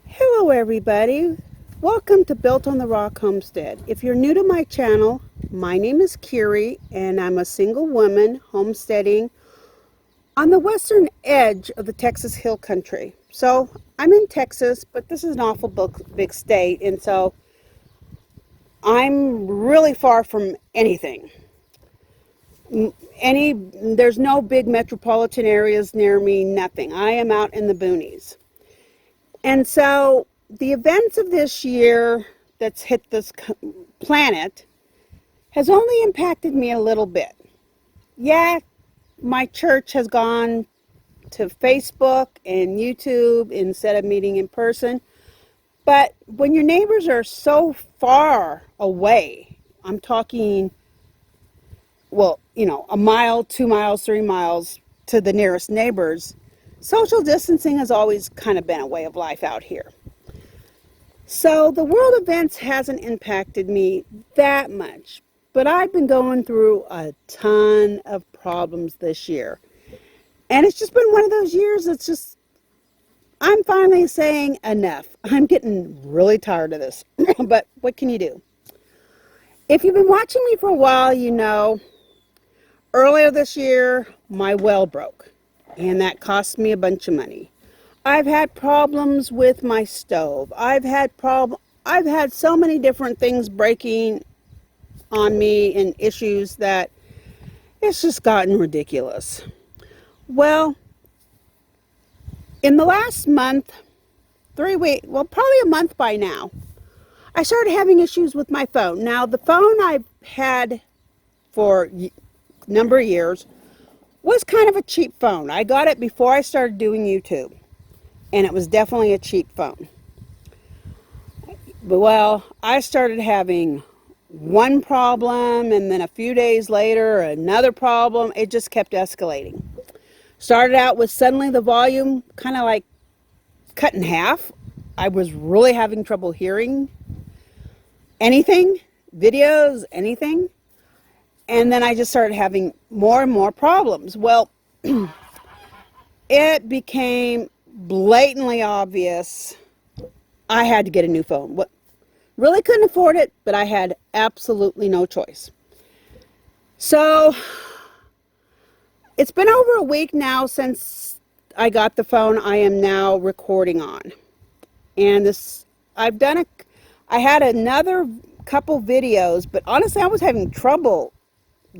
Hello everybody, welcome to Built on the Rock Homestead. If you're new to my channel, my name is Kiri and I'm a single woman homesteading on the western edge of the Texas Hill Country. So I'm in Texas, but this is an awful big state, and so I'm really far from anything. There's no big metropolitan areas near me, nothing. I am out in the boonies. And so the events of this year that's hit this planet has only impacted me a little bit. Yeah, my church has gone to Facebook and YouTube instead of meeting in person. But when your neighbors are so far away, I'm talking, well, a mile, 2 miles, 3 miles to the nearest neighbors, social distancing has always kind of been a way of life out here. So the world events hasn't impacted me that much, but I've been going through a ton of problems this year. And it's just been one of those years that's just, I'm finally saying enough. I'm getting really tired of this, but what can you do? If you've been watching me for a while, you know, earlier this year, my well broke, and that cost me a bunch of money. I've had problems with my stove. I've had so many different things breaking on me and issues that it's just gotten ridiculous. Well, in the last month, 3 weeks, well, probably a month by now, I started having issues with my phone. Now, the phone I've had for a number of years was kind of a cheap phone. I got it before I started doing YouTube, and it was definitely a cheap phone. But, well, I started having one problem, and then a few days later, another problem. It just kept escalating. Started out with suddenly the volume kind of like cut in half. I was really having trouble hearing anything, videos, anything. And then I just started having more and more problems. Well, it became blatantly obvious I had to get a new phone. Really couldn't afford it, but I had absolutely no choice. So it's been over a week now since I got the phone I am now recording on. And I had another couple videos, but honestly I was having trouble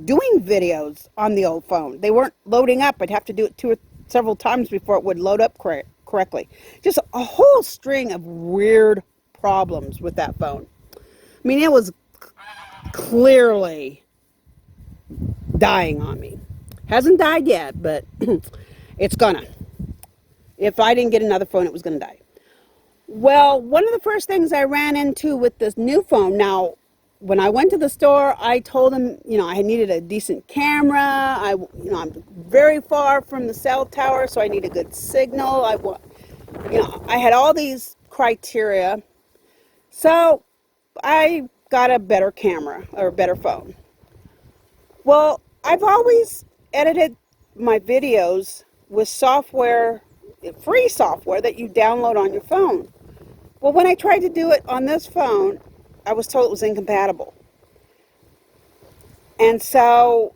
doing videos on the old phone. They weren't loading up. I'd have to do it several times before it would load up correctly. Just a whole string of weird problems with that phone. I mean, it was clearly dying on me. Hasn't died yet, but it's gonna. If I didn't get another phone, it was gonna die. Well, one of the first things I ran into with this new phone, now, when I went to the store, I told them, I needed a decent camera. I'm very far from the cell tower, so I need a good signal. I had all these criteria. So I got a better camera or a better phone. Well, I've always edited my videos with software, free software that you download on your phone. Well, when I tried to do it on this phone, I was told it was incompatible. And so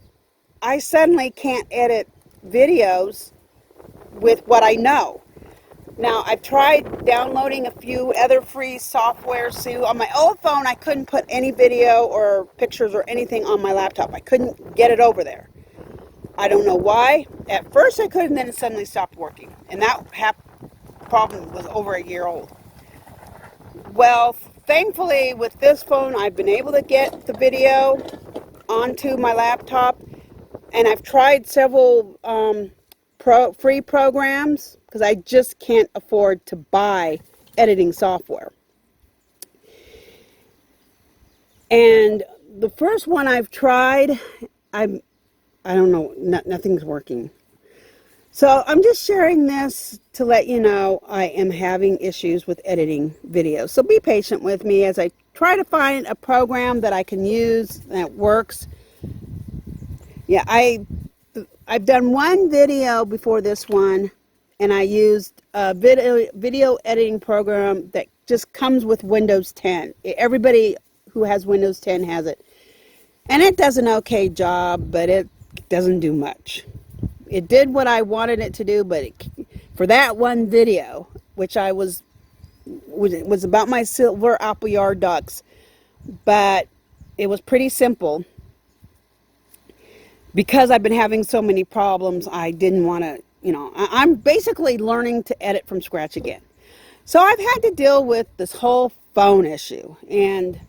I suddenly can't edit videos with what I know. Now, I've tried downloading a few other free software. So on my old phone, I couldn't put any video or pictures or anything on my laptop. I couldn't get it over there. I don't know why. At first I could, and then it suddenly stopped working. And that problem was over a year old. Well, thankfully, with this phone, I've been able to get the video onto my laptop, and I've tried several free programs because I just can't afford to buy editing software. And the first one I've tried, I don't know, nothing's working. So I'm just sharing this to let you know I am having issues with editing videos. So be patient with me as I try to find a program that I can use that works. Yeah, I've done one video before this one and I used a video editing program that just comes with Windows 10. Everybody who has Windows 10 has it. And it does an okay job, but it doesn't do much. It did what I wanted it to do, but for that one video, which was about my silver Appleyard ducks, but it was pretty simple. Because I've been having so many problems, I didn't want to, I'm basically learning to edit from scratch again. So I've had to deal with this whole phone issue, and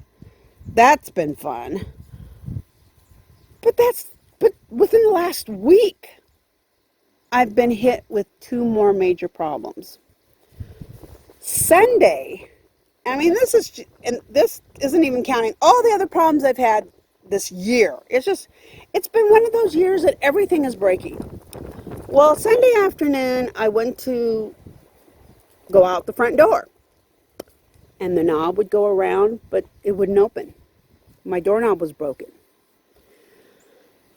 that's been fun. But within the last week, I've been hit with two more major problems. Sunday, this isn't even counting all the other problems I've had this year. It's been one of those years that everything is breaking. Well, Sunday afternoon, I went to go out the front door, and the knob would go around, but it wouldn't open. My doorknob was broken.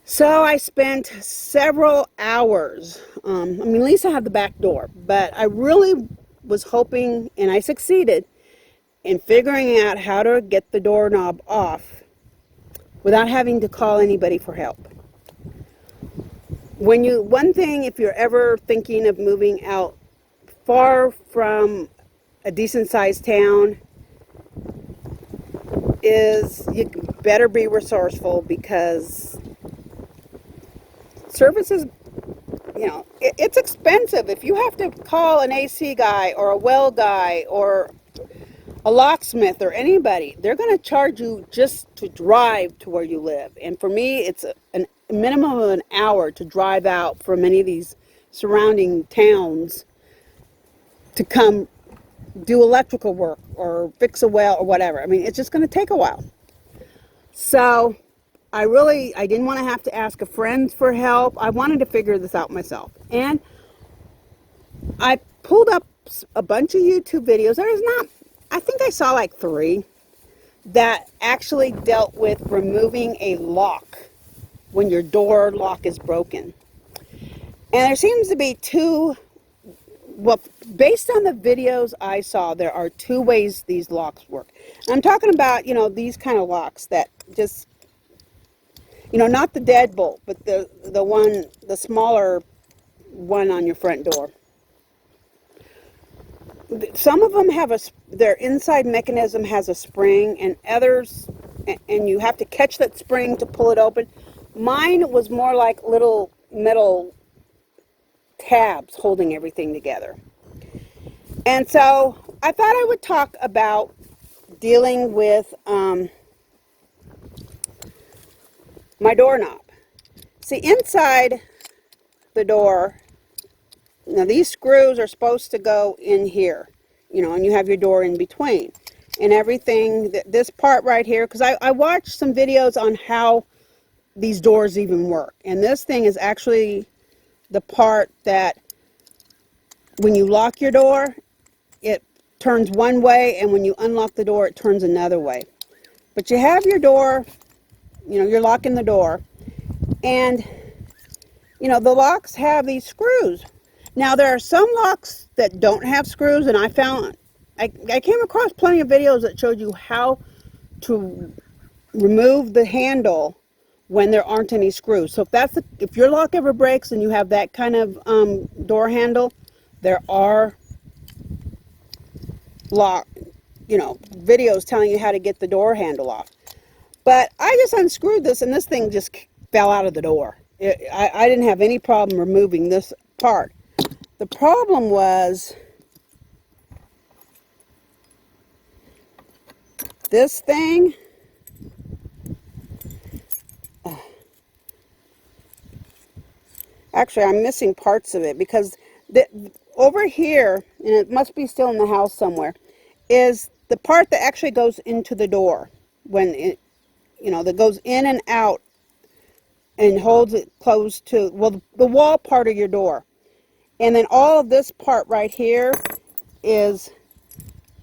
So I spent several hours. Lisa had the back door, but I really was hoping, and I succeeded, in figuring out how to get the doorknob off without having to call anybody for help. One thing, if you're ever thinking of moving out far from a decent sized town, is you better be resourceful, because services, it's expensive. If you have to call an AC guy or a well guy or a locksmith or anybody, they're going to charge you just to drive to where you live. And for me, it's a minimum of an hour to drive out from any of these surrounding towns to come do electrical work or fix a well or whatever. It's just going to take a while. So I didn't want to have to ask a friend for help. I wanted to figure this out myself. And I pulled up a bunch of YouTube videos. I think I saw like 3 that actually dealt with removing a lock when your door lock is broken. And there seems to be 2, based on the videos I saw, there are 2 ways these locks work. And I'm talking about, these kind of locks that just, not the deadbolt, but the smaller one on your front door. Some of them their inside mechanism has a spring, and others, and you have to catch that spring to pull it open. Mine was more like little metal tabs holding everything together. And so I thought I would talk about dealing with my doorknob. See, inside the door, now these screws are supposed to go in here, and you have your door in between. And everything, this part right here, because I watched some videos on how these doors even work. And this thing is actually the part that when you lock your door, it turns one way, and when you unlock the door, it turns another way. But you have your door, you're locking the door, and, the locks have these screws. Now, there are some locks that don't have screws, and I came across plenty of videos that showed you how to remove the handle when there aren't any screws. So if your lock ever breaks and you have that kind of door handle, there are videos telling you how to get the door handle off. But I just unscrewed this, and this thing just fell out of the door. I didn't have any problem removing this part. The problem was this thing. Actually, I'm missing parts of it, because over here, and it must be still in the house somewhere, is the part that actually goes into the door, when it, that goes in and out and holds it close to, the wall part of your door. And then all of this part right here is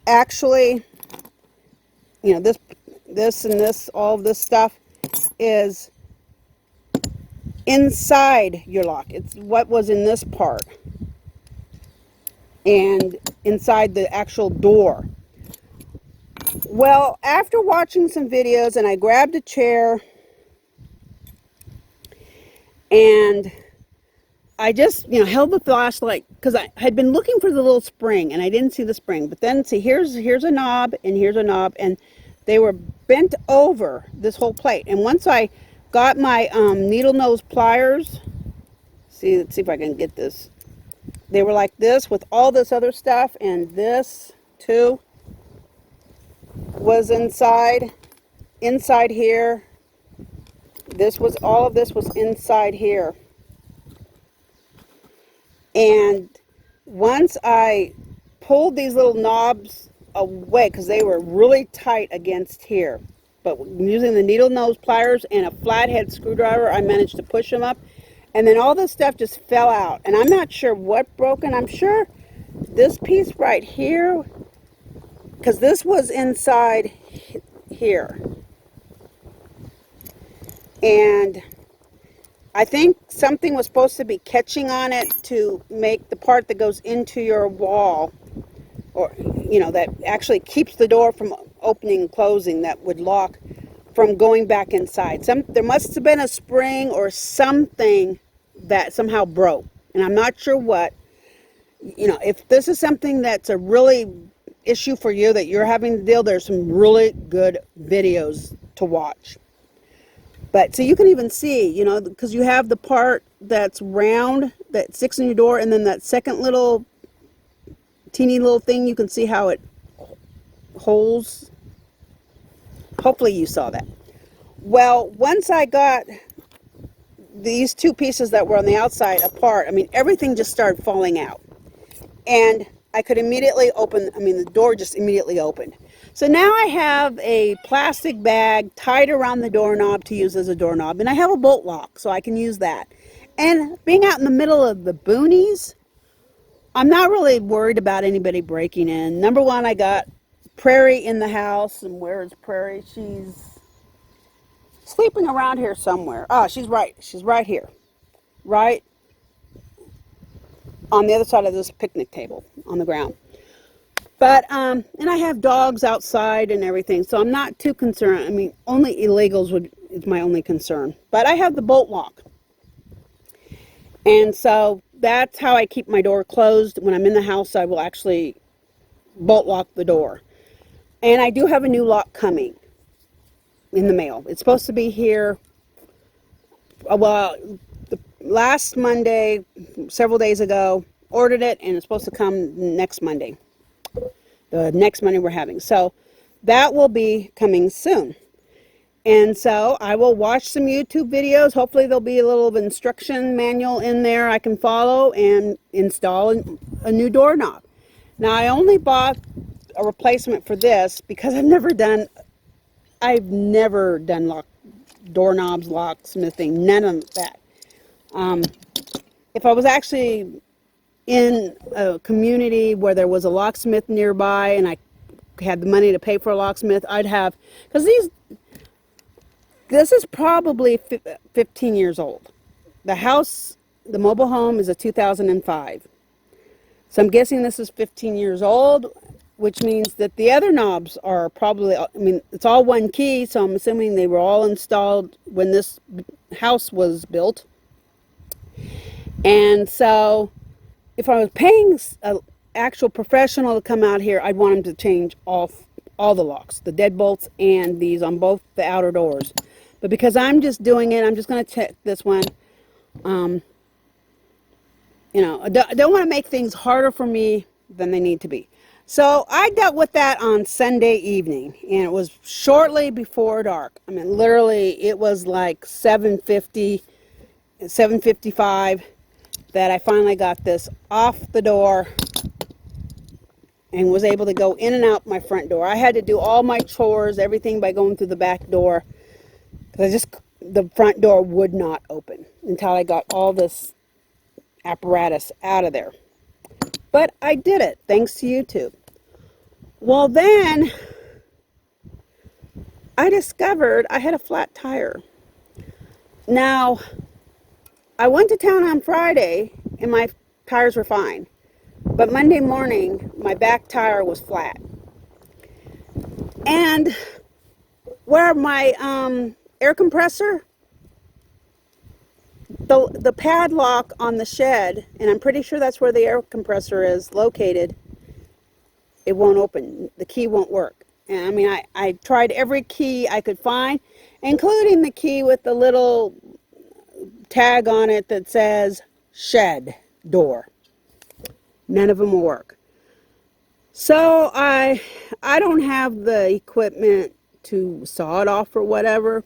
actually, this and this, all of this stuff is inside your lock. It's what was in this part. and inside the actual door. Well, after watching some videos, and I grabbed a chair and I just, held the flashlight because I had been looking for the little spring and I didn't see the spring. But then see, here's a knob and here's a knob, and they were bent over this whole plate. And once I got my needle nose pliers, let's see if I can get this. They were like this with all this other stuff, and this too was inside here. All of this was inside here. And once I pulled these little knobs away, because they were really tight against here, but using the needle nose pliers and a flathead screwdriver, I managed to push them up. And then all this stuff just fell out. And I'm not sure what broke. And I'm sure this piece right here, because this was inside here. And I think something was supposed to be catching on it to make the part that goes into your wall, or, that actually keeps the door from opening and closing, that would lock, from going back inside. There must have been a spring or something that somehow broke. And I'm not sure what. If this is something that's a really issue for you that you're having to deal, there's some really good videos to watch. But so you can even see, because you have the part that's round that sticks in your door, and then that second little teeny little thing, you can see how it holds. Hopefully you saw that. Well, once I got these two pieces that were on the outside apart, everything just started falling out. And I could immediately the door just immediately opened. So now I have a plastic bag tied around the doorknob to use as a doorknob, and I have a bolt lock, so I can use that. And being out in the middle of the boonies, I'm not really worried about anybody breaking in. Number one, I got Prairie in the house, and where is Prairie? She's sleeping around here somewhere. She's right here, right on the other side of this picnic table on the ground. But, and I have dogs outside and everything, so I'm not too concerned. Only illegals is my only concern. But I have the bolt lock. And so that's how I keep my door closed. When I'm in the house, I will actually bolt lock the door. And I do have a new lock coming in the mail. It's supposed to be here, last Monday, several days ago, ordered it, and it's supposed to come next Monday. The next Monday we're having. So that will be coming soon. And so I will watch some YouTube videos. Hopefully there'll be a little instruction manual in there I can follow and install a new doorknob. Now I only bought a replacement for this because I've never done doorknobs, locksmithing, none of that. If I was actually in a community where there was a locksmith nearby and I had the money to pay for a locksmith, I'd have, because this is probably 15 years old. The house, the mobile home, is a 2005. So I'm guessing this is 15 years old, which means that the other knobs are probably, it's all one key, so I'm assuming they were all installed when this house was built. And so if I was paying an actual professional to come out here, I'd want him to change all the locks, the deadbolts and these on both the outer doors. But because I'm just doing it, I'm just going to check this one. I don't want to make things harder for me than they need to be. So I dealt with that on Sunday evening, and it was shortly before dark. Literally, it was like 7:55 that I finally got this off the door and was able to go in and out my front door. I had to do all my chores, everything, by going through the back door. The front door would not open until I got all this apparatus out of there. But I did it, thanks to YouTube. Well, then I discovered I had a flat tire. Now, I went to town on Friday and my tires were fine. But Monday morning, my back tire was flat. And where my air compressor, the padlock on the shed, and I'm pretty sure that's where the air compressor is located, it won't open. The key won't work. And I mean, I tried every key I could find, including the key with the little tag on it that says shed door. None of them will work. So I don't have the equipment to saw it off or whatever.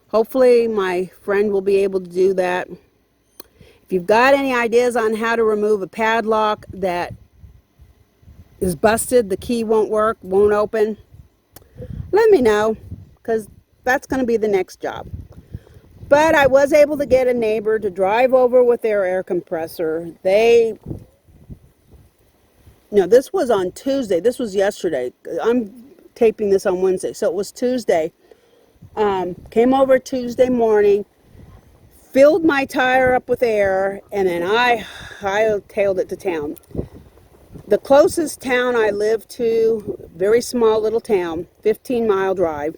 Hopefully my friend will be able to do that. If you've got any ideas on how to remove a padlock that is busted, the key won't work, won't open, let me know, because that's going to be the next job. But I was able to get a neighbor to drive over with their air compressor. This was on Tuesday. This was yesterday. I'm taping this on Wednesday, so it was Tuesday. Came over Tuesday morning, filled my tire up with air, and then I tailed it to town. The closest town I live to, very small little town, 15-mile drive.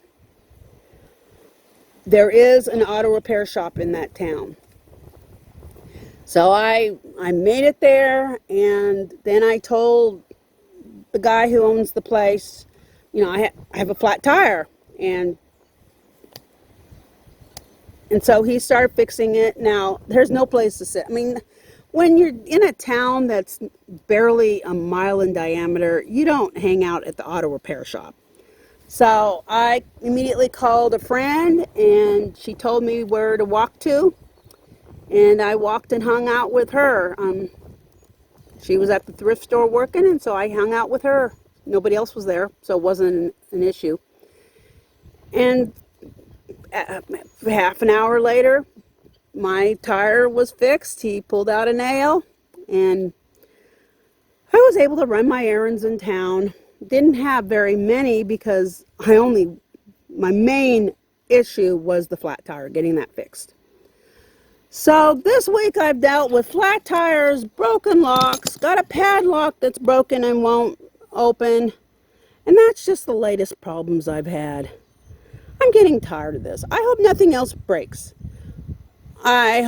There is an auto repair shop in that town. So I made it there, and then I told the guy who owns the place, I have a flat tire, and so he started fixing it. Now, there's no place to sit. I mean, when you're in a town that's barely a mile in diameter, you don't hang out at the auto repair shop. So I immediately called a friend, and she told me where to walk to. And I walked and hung out with her. She was at the thrift store working, and so I hung out with her. Nobody else was there, so it wasn't an issue. And half an hour later, my tire was fixed. He pulled out a nail, and I was able to run my errands in town. Didn't have very many because my main issue was the flat tire, getting that fixed. So this week I've dealt with flat tires, broken locks, got a padlock that's broken and won't open, and that's just the latest problems I've had. I'm getting tired of this. I hope nothing else breaks. I've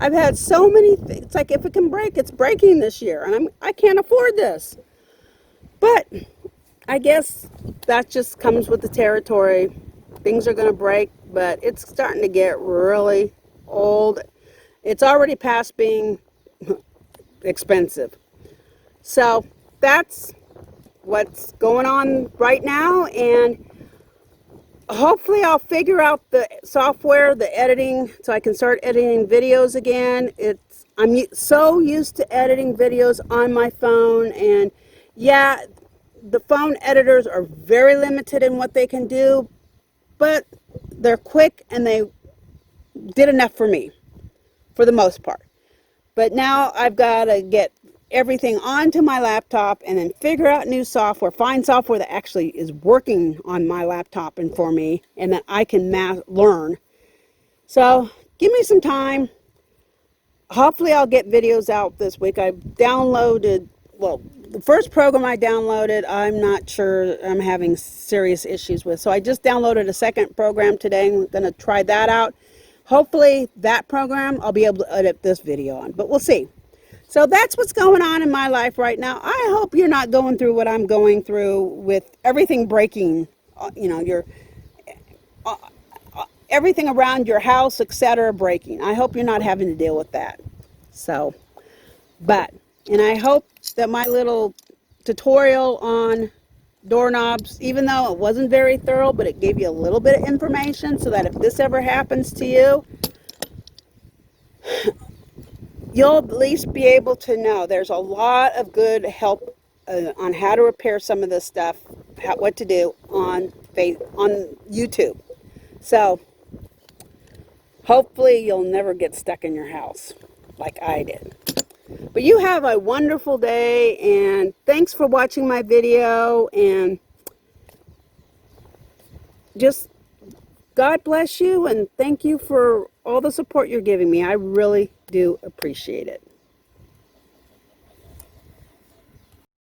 had so many things. It's like if it can break, it's breaking this year, and I can't afford this. But I guess that just comes with the territory. Things are going to break, but it's starting to get really old. It's already past being expensive. So that's what's going on right now, and hopefully I'll figure out the software, the editing, so I can start editing videos again. I'm so used to editing videos on my phone, and yeah, the phone editors are very limited in what they can do, but they're quick and they did enough for me, for the most part. But now I've got to get everything onto my laptop and then figure out new software, find software that actually is working on my laptop and for me, and that I can learn. So give me some time. Hopefully I'll get videos out this week. I downloaded, the first program I downloaded, I'm not sure, I'm having serious issues with. So I just downloaded a second program today. I'm going to try that out. Hopefully that program I'll be able to edit this video on, but we'll see. So that's what's going on in my life right now. I hope you're not going through what I'm going through with everything breaking, everything around your house, etc., breaking. I hope you're not having to deal with that. So, and I hope that my little tutorial on doorknobs, even though it wasn't very thorough, but it gave you a little bit of information so that if this ever happens to you, you'll at least be able to know. There's a lot of good help on how to repair some of this stuff, what to do on YouTube. So hopefully you'll never get stuck in your house like I did. But you have a wonderful day, and thanks for watching my video, and just God bless you, and thank you for all the support you're giving me. I really do appreciate it.